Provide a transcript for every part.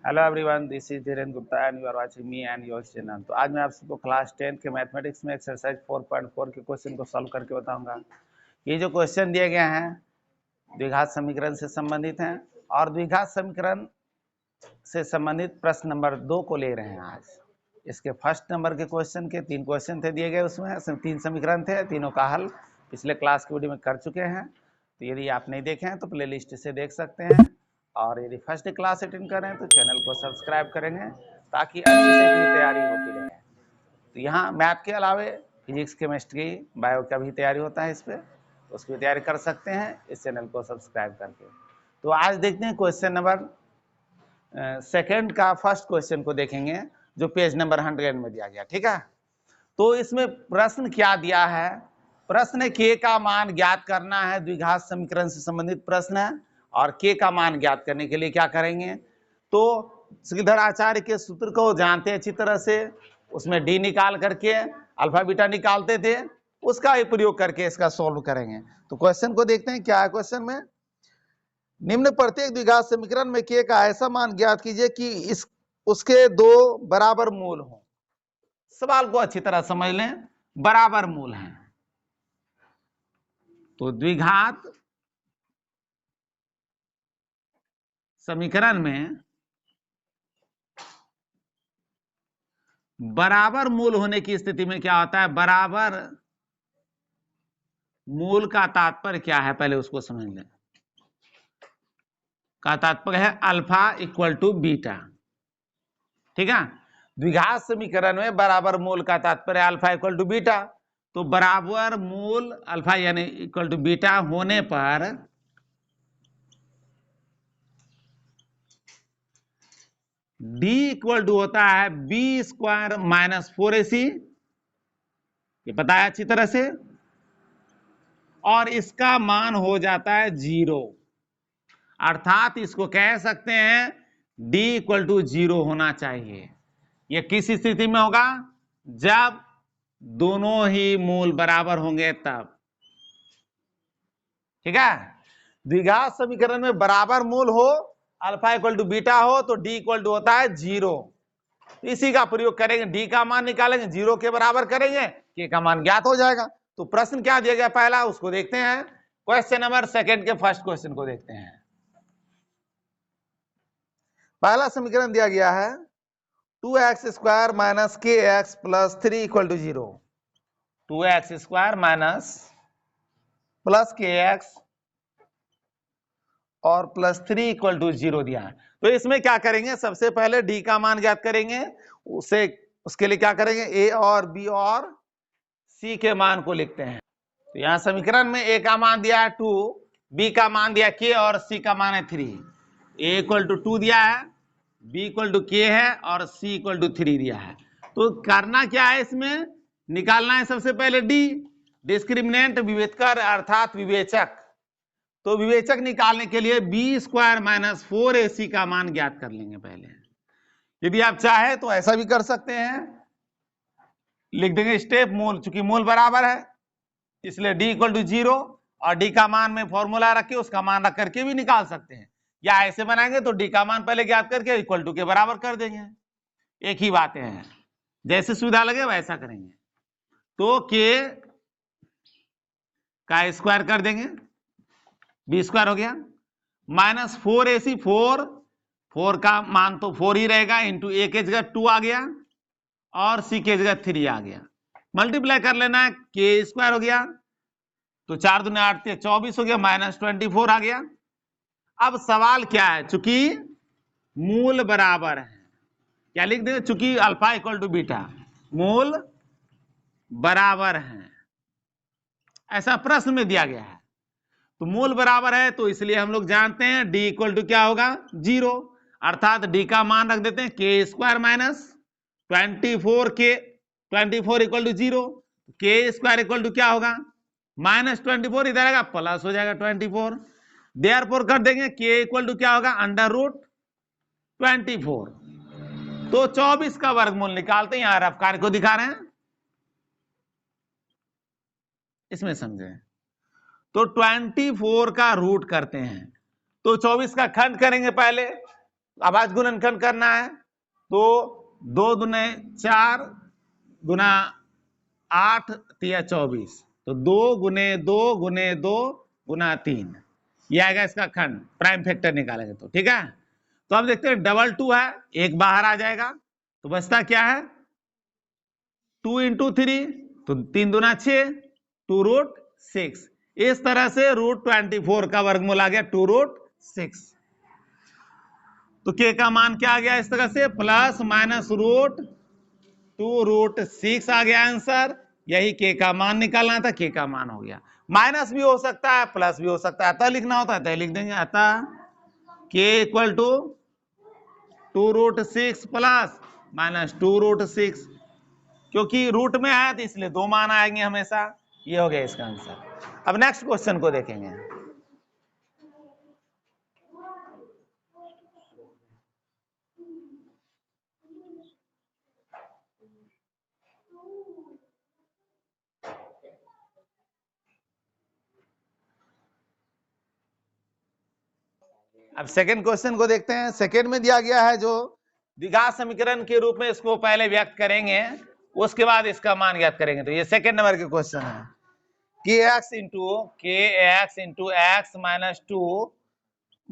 Hello everyone, this is Dhirendra Gupta and you are watching me and your channel. तो आज मैं आप सबको क्लास 10 के मैथमेटिक्स में एक्सरसाइज 4.4 के क्वेश्चन को सॉल्व करके बताऊंगा। ये जो क्वेश्चन दिए गए हैं द्विघात समीकरण से संबंधित हैं और द्विघात समीकरण से संबंधित प्रश्न नंबर 2 को ले रहे हैं आज। इसके फर्स्ट नंबर के क्वेश्चन के 3 क्वेश्चन थे दिए गए, उसमें 3 समीकरण थे, तीनों का हल पिछले क्लास की वीडियो में कर चुके हैं। तो यदि आप नहीं देखे हैं तो प्ले लिस्ट से देख सकते हैं, और यदि फर्स्ट क्लास अटेंड कर रहे हैं तो चैनल को सब्सक्राइब करेंगे ताकि अच्छे से की तैयारी होती रहे। तो यहाँ मैथ के अलावे फिजिक्स, केमिस्ट्री, बायो का भी तैयारी होता है इस पर, तो उसकी तैयारी कर सकते हैं इस चैनल को सब्सक्राइब करके। तो आज देखते हैं क्वेश्चन नंबर सेकंड का फर्स्ट क्वेश्चन को देखेंगे जो पेज नंबर 100 में दिया गया। ठीक है, तो इसमें प्रश्न क्या दिया है? प्रश्न k का मान ज्ञात करना है, द्विघात समीकरण से संबंधित प्रश्न है। और k का मान ज्ञात करने के लिए क्या करेंगे? तो श्रीधर आचार्य के सूत्र को जानते हैं अच्छी तरह से, उसमें d निकाल करके अल्फा बीटा निकालते थे, उसका ही प्रयोग करके इसका सॉल्व करेंगे। तो क्वेश्चन को देखते हैं क्या है क्वेश्चन में। निम्न प्रत्येक द्विघात समीकरण में k का ऐसा मान ज्ञात कीजिए कि उसके 2 बराबर मूल हों। सवाल को अच्छी तरह समझ लें, बराबर मूल हैं। तो द्विघात समीकरण में बराबर मूल होने की स्थिति में क्या होता है? बराबर मूल का तात्पर्य क्या है, पहले उसको समझ लें। का तात्पर्य है अल्फा इक्वल टू बीटा। ठीक है, द्विघात समीकरण में बराबर मूल का तात्पर्य अल्फा इक्वल टू बीटा। तो बराबर मूल अल्फा यानी इक्वल टू बीटा होने पर d इक्वल टू होता है बी स्क्वायर माइनस 4ac, ये पता है अच्छी तरह से, और इसका मान हो जाता है 0। अर्थात इसको कह सकते हैं d इक्वल टू 0 होना चाहिए। यह किस स्थिति में होगा? जब दोनों ही मूल बराबर होंगे तब। ठीक है, द्विघात समीकरण में बराबर मूल हो, अल्फा इक्वल टू बीटा हो, तो d इक्वल टू होता है 0। इसी का प्रयोग करेंगे, d का मान निकालेंगे, 0 के बराबर करेंगे, k का मान ज्ञात हो जाएगा। तो प्रश्न क्या दिया गया पहला, उसको देखते हैं। क्वेश्चन नंबर सेकंड के फर्स्ट क्वेश्चन को देखते हैं। पहला समीकरण दिया गया है 2x square minus k x plus 3 equal to 0। 2x square minus plus k x और प्लस 3 इक्वल टू 0 दिया है। तो इसमें क्या करेंगे? सबसे पहले d का मान ज्ञात करेंगे। उसके लिए क्या करेंगे? a और b और c के मान को लिखते हैं। तो यहां समीकरण में a का मान दिया है 2, b का मान दिया k और c का मान है 3। a इक्वल टू 2 दिया है, b इक्वल टू k है और c इक्वल टू 3 दिया है। तो करना क्या है? इसमें निकालना है सबसे पहले d, डिस्क्रिमिनेंट विभेदकर अर्थात विवेचक। तो विवेचक निकालने के लिए बी स्क्वायर माइनस 4ac का मान ज्ञात कर लेंगे पहले। यदि आप चाहे तो ऐसा भी कर सकते हैं, लिख देंगे स्टेप मूल, चूंकि मूल बराबर है इसलिए d इक्वल टू 0, और d का मान में फॉर्मूला रख के उसका मान रख करके भी निकाल सकते हैं, या ऐसे बनाएंगे तो d का मान पहले ज्ञात करके इक्वल टू के बराबर कर देंगे। एक ही बातें हैं, जैसे सुविधा लगे वैसा करेंगे। तो k का स्क्वायर कर देंगे, बी स्क्वायर हो गया, माइनस 4ac, 4 का मान तो 4 ही रहेगा, इंटू a के जगह 2 आ गया और c के जगह 3 आ गया। मल्टीप्लाई कर लेना है, k स्क्वायर हो गया, तो 4 दूनी 8 24 हो गया, माइनस 24 आ गया। अब सवाल क्या है? चूंकि मूल बराबर है, क्या लिख देंगे? चूंकि अल्फा इक्वल टू बीटा, मूल बराबर है, ऐसा प्रश्न में दिया गया है। तो मूल बराबर है तो इसलिए हम लोग जानते हैं d इक्वल टू क्या होगा? 0। अर्थात d का मान रख देते हैं k square minus 24 equal to 0। k square equal to क्या होगा? माइनस 24, इधर आएगा प्लस हो जाएगा 24। देयरफॉर कर देंगे k इक्वल टू क्या होगा? Under root 24। तो 24 का वर्गमूल निकालते हैं, यहां रफ कार्य को दिखा रहे हैं, इसमें समझे। तो 24 का रूट करते हैं, तो 24 का खंड करेंगे पहले, अब आज गुणनखंड करना है तो 2 दूने 4 गुना 8 तिया 24, तो 2 गुने 2 गुने 2 गुना 3, ये आएगा इसका खंड, प्राइम फैक्टर निकालेंगे तो। ठीक है, तो अब देखते हैं डबल 2 है, एक बाहर आ जाएगा तो बचता क्या है 2 इंटू 3, तो 3 दूना 6, 2 रूट 6। इस तरह से रूट 24 का वर्गमूल आ गया 2 रूट 6। तो के का मान क्या आ गया इस तरह से प्लस माइनस रूट 2 रूट 6 आ गया आंसर। यही के का मान निकालना था, के का मान हो गया। माइनस भी हो सकता है प्लस भी हो सकता है, अतः लिखना होता है लिख देंगे, अतः k equal to 2 root 6 plus minus 2 root 6, क्योंकि रूट में है तो इसलिए 2 मान आएंगे हमेशा। ये हो गया इसका आंसर। अब नेक्स्ट क्वेश्चन को देखेंगे। अब सेकंड क्वेश्चन को देखते हैं। सेकंड में दिया गया है जो द्विघात समीकरण के रूप में इसको पहले व्यक्त करेंगे, उसके बाद इसका मान ज्ञात करेंगे। तो ये सेकंड नंबर के क्वेश्चन है, kx into x minus 2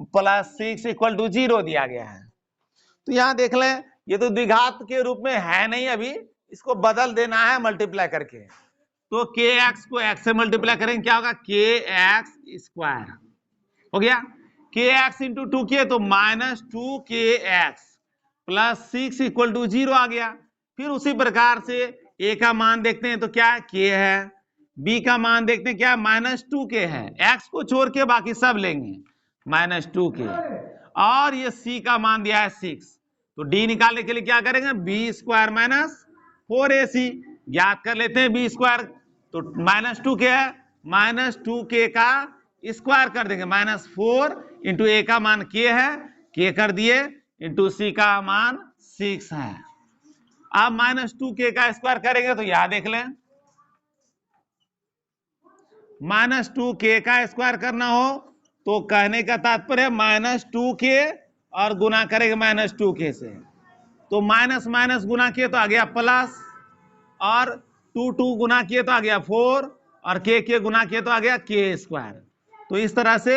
plus 6 equal to 0 दिया गया है। तो यहां देख लें, ये तो द्विघात के रूप में है नहीं, अभी इसको बदल देना है मल्टीप्लाई करके। तो kx को x से मल्टीप्लाई करेंगे, क्या होगा kx स्क्वायर हो गया। kx इंटू 2 किए तो minus 2kx plus 6 equal to 0 आ गया। फिर उसी प्रकार से a का मान देखते हैं तो क्या है k है, b का मान देखते हैं क्या माइनस 2k है, x को छोड़ के बाकी सब लेंगे माइनस 2k, और ये c का मान दिया है 6। तो d निकालने के लिए क्या करेंगे b स्क्वायर माइनस 4ac ज्ञात कर लेते हैं b स्क्वायर। तो माइनस 2k है, माइनस 2k का स्क्वायर कर देंगे, माइनस 4 इंटू ए का मान k है, k कर दिए, इंटू सी का मान 6 है। अब माइनस 2k का स्क्वायर करेंगे तो यहां देख लें, माइनस 2k का स्क्वायर करना हो तो कहने का तात्पर्य माइनस 2k और गुना करेंगे माइनस 2k से, तो माइनस माइनस गुना किए तो आ गया प्लस, और 2 गुना किए तो आ गया 4, और के गुना किए तो आ गया k स्क्वायर। तो इस तरह से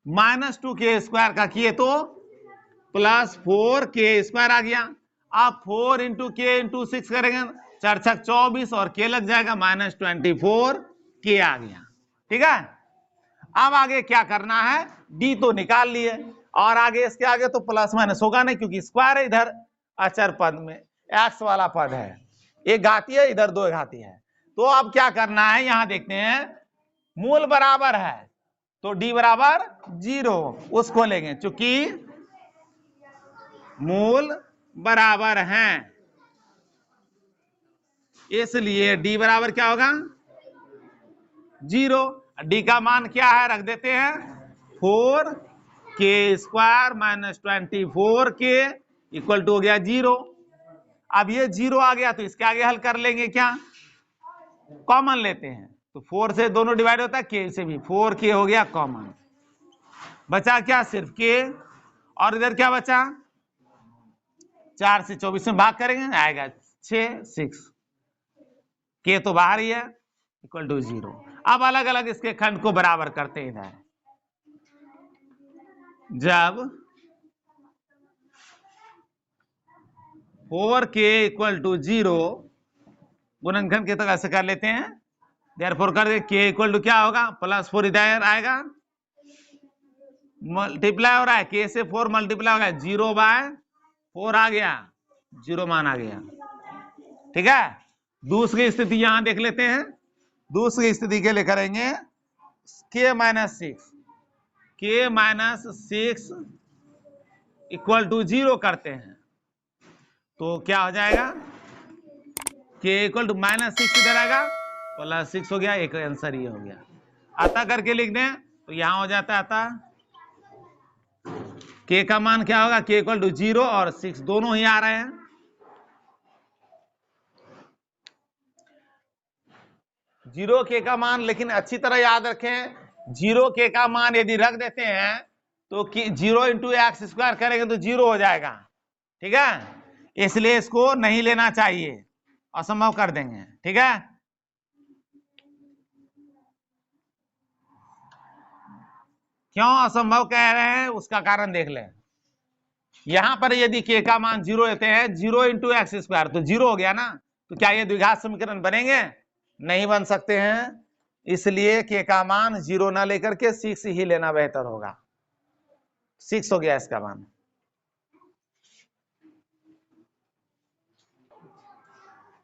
माइनस 2k स्क्वायर का किए तो प्लस 4k स्क्वायर आ गया। आप 4 इंटू के इंटू 6 करेंगे, 4 छक 24 और k लग जाएगा माइनस 24k आ गया। ठीक है, अब आगे क्या करना है, d तो निकाल लिए, और आगे इसके आगे तो प्लस माइनस होगा नहीं, क्योंकि स्क्वायर है, इधर अचर पद में x वाला पद है, एक घाती है इधर 2 घाती है। तो अब क्या करना है, यहां देखते हैं मूल बराबर है तो d बराबर 0 उसको लेंगे, चूंकि मूल बराबर हैं इसलिए d बराबर क्या होगा 0। d का मान क्या है रख देते हैं 4k square minus 24k equal to हो गया 0। अब ये 0 आ गया तो इसके आगे हल कर लेंगे, क्या कॉमन लेते हैं, तो 4 से दोनों डिवाइड होता है, k से भी 4k हो गया कॉमन, बचा क्या सिर्फ k, और इधर क्या बचा 4 से 24 में भाग करेंगे आएगा 6 k तो बाहर ही है इक्वल टू 0। अब अलग अलग इसके खंड को बराबर करते हैं इधर, जब 4k इक्वल टू 0 गुणनखंड के तरह से कर लेते हैं, देयरफॉर कर दे k इक्वल टू क्या होगा प्लस 4 इधर आएगा, मल्टीप्लाई हो रहा है k से 4 मल्टीप्लाई हो गया 0/4 आ गया, 0 मान आ गया। ठीक है, दूसरी स्थिति यहां देख लेते हैं, दूसरी स्थिति के लिए करेंगे k माइनस 6 इक्वल टू 0 करते हैं, तो क्या हो जाएगा k इक्वल टू माइनस 6 इधर आएगा प्लस 6 हो गया, एक आंसर ये हो गया। अतः करके लिख दें तो यहां हो जाता है अतः k का मान क्या होगा k इक्वल टू 0 और 6 दोनों ही आ रहे हैं। 0k का मान लेकिन अच्छी तरह याद रखें, 0k का मान यदि रख देते हैं तो 0 इंटू एक्स स्क्वायर करेंगे तो 0 हो जाएगा, ठीक है, इसलिए इसको नहीं लेना चाहिए, असंभव कर देंगे, ठीक है। क्यों असंभव कह रहे हैं उसका कारण देख लें। यहां पर यदि के का मान 0 लेते हैं, 0 इंटू एक्स स्क्वायर तो 0 हो गया ना, तो क्या ये द्विघात समीकरण बनेंगे? नहीं बन सकते हैं, इसलिए के का मान 0 ना लेकर के 6 ही लेना बेहतर होगा। 6 हो गया इसका मान।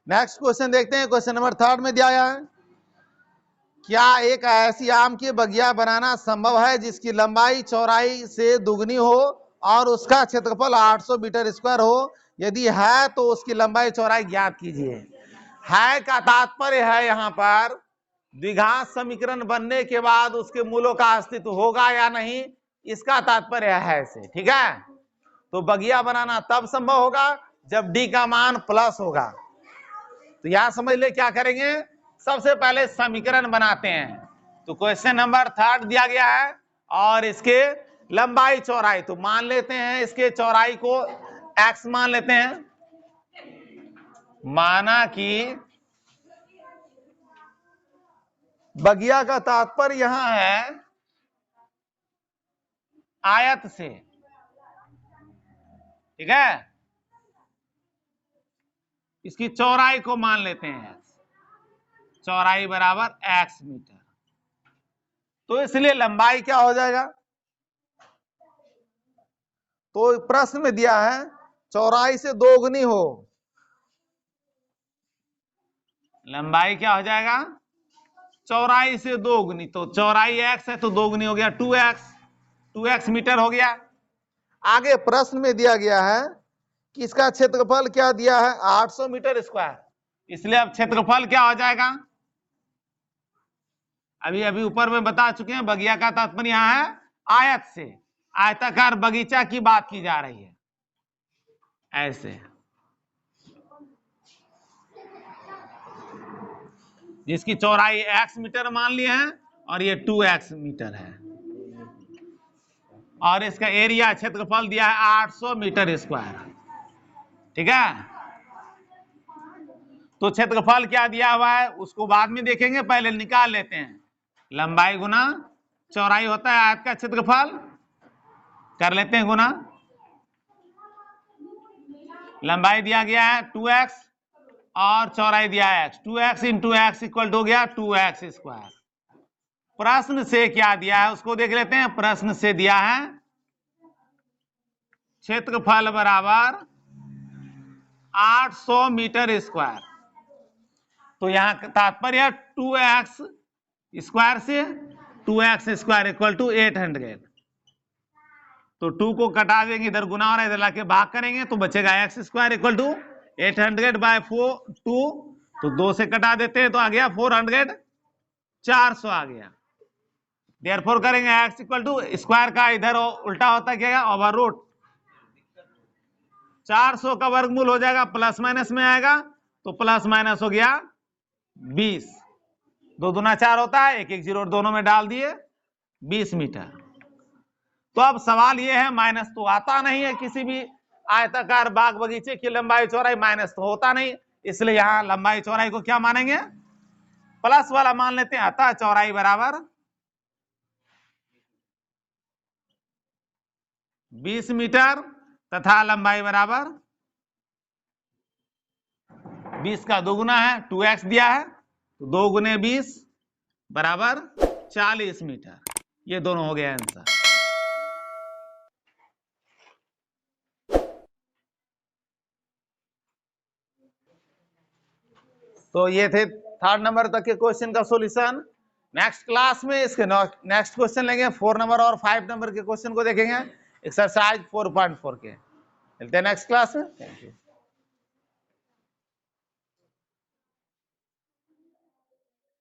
नेक्स्ट क्वेश्चन देखते हैं, क्वेश्चन नंबर 3 में दिया गया है, क्या एक ऐसी आम की बगिया बनाना संभव है जिसकी लंबाई चौड़ाई से दुगनी हो और उसका क्षेत्रफल 800 मीटर स्क्वायर हो? यदि है तो उसकी लंबाई चौड़ाई ज्ञात कीजिए। है का तात्पर्य है यहाँ पर द्विघात समीकरण बनने के बाद उसके मूलों का अस्तित्व होगा या नहीं, इसका तात्पर्य है से, ठीक है। तो बगिया बनाना तब संभव होगा जब डी का मान प्लस होगा। तो यहां समझ ले क्या करेंगे, सबसे पहले समीकरण बनाते हैं। तो क्वेश्चन नंबर 3 दिया गया है और इसके लंबाई चौड़ाई तो मान लेते हैं, इसके चौड़ाई को x मान लेते हैं। माना कि बगिया का तात्पर्य यहां है आयत से, ठीक है, इसकी चौड़ाई को मान लेते हैं, चौड़ाई बराबर x मीटर। तो इसलिए लंबाई क्या हो जाएगा, तो प्रश्न में दिया है चौड़ाई से दोगुनी हो, लंबाई क्या हो जाएगा, चौड़ाई से दोगुनी। तो चौड़ाई x है तो दोगुनी हो गया 2x मीटर हो गया। आगे प्रश्न में दिया गया है कि इसका क्षेत्रफल क्या दिया है, 800 मीटर स्क्वायर, इसलिए अब क्षेत्रफल क्या हो जाएगा, अभी ऊपर में बता चुके हैं बगिया का तात्पर्य यहां है आयत से, आयताकार बगीचा की बात की जा रही है, ऐसे जिसकी चौड़ाई x मीटर मान लिए हैं और ये 2x मीटर है, और इसका एरिया क्षेत्रफल दिया है 800 मीटर स्क्वायर, ठीक है। तो क्षेत्रफल क्या दिया हुआ है उसको बाद में देखेंगे, पहले निकाल लेते हैं। लंबाई गुना चौड़ाई होता है आयत का क्षेत्रफल, कर लेते हैं गुना। लंबाई दिया गया है 2x और चौड़ाई दिया है x, 2x into x equal हो गया 2x स्क्वायर। प्रश्न से क्या दिया है उसको देख लेते हैं। प्रश्न से दिया है क्षेत्रफल बराबर 800 मीटर स्क्वायर, तो यहां तात्पर्य 2x स्क्वायर से 2x स्क्वायर इक्वल टू 800, तो 2 को कटा देंगे, इधर गुना हो रहा है, इधर लाके भाग करेंगे तो बचेगा x square equal to 800 by 2, तो 2 से कटा देते हैं तो आ गया 400, 400 आ गया। देयरफॉर करेंगे x इक्वल टू स्क्वायर का इधर उल्टा होता क्या, ओवर रूट 400 का वर्गमूल हो जाएगा, प्लस माइनस में आएगा तो प्लस माइनस हो गया 20, 2 दूना 4 होता है, 1 1 0 दोनों में डाल दिए 20 मीटर। तो अब सवाल ये है, माइनस तो आता नहीं है, किसी भी आयताकार बाग बगीचे की लंबाई चौड़ाई माइनस तो होता नहीं, इसलिए यहां लंबाई चौड़ाई को क्या मानेंगे, प्लस वाला मान लेते हैं। अतः चौड़ाई बराबर 20 मीटर तथा लंबाई बराबर 20 का दोगुना है, 2x दिया है, तो 2 गुने 20 बराबर 40 मीटर। ये दोनों हो गया आंसर। तो ये थे 3rd नंबर तक के क्वेश्चन का सॉल्यूशन। नेक्स्ट क्लास में इसके नेक्स्ट क्वेश्चन लेंगे, 4 नंबर और 5 नंबर के क्वेश्चन को देखेंगे, एक्सरसाइज 4.4 के। मिलते हैं नेक्स्ट क्लास में। Thank you.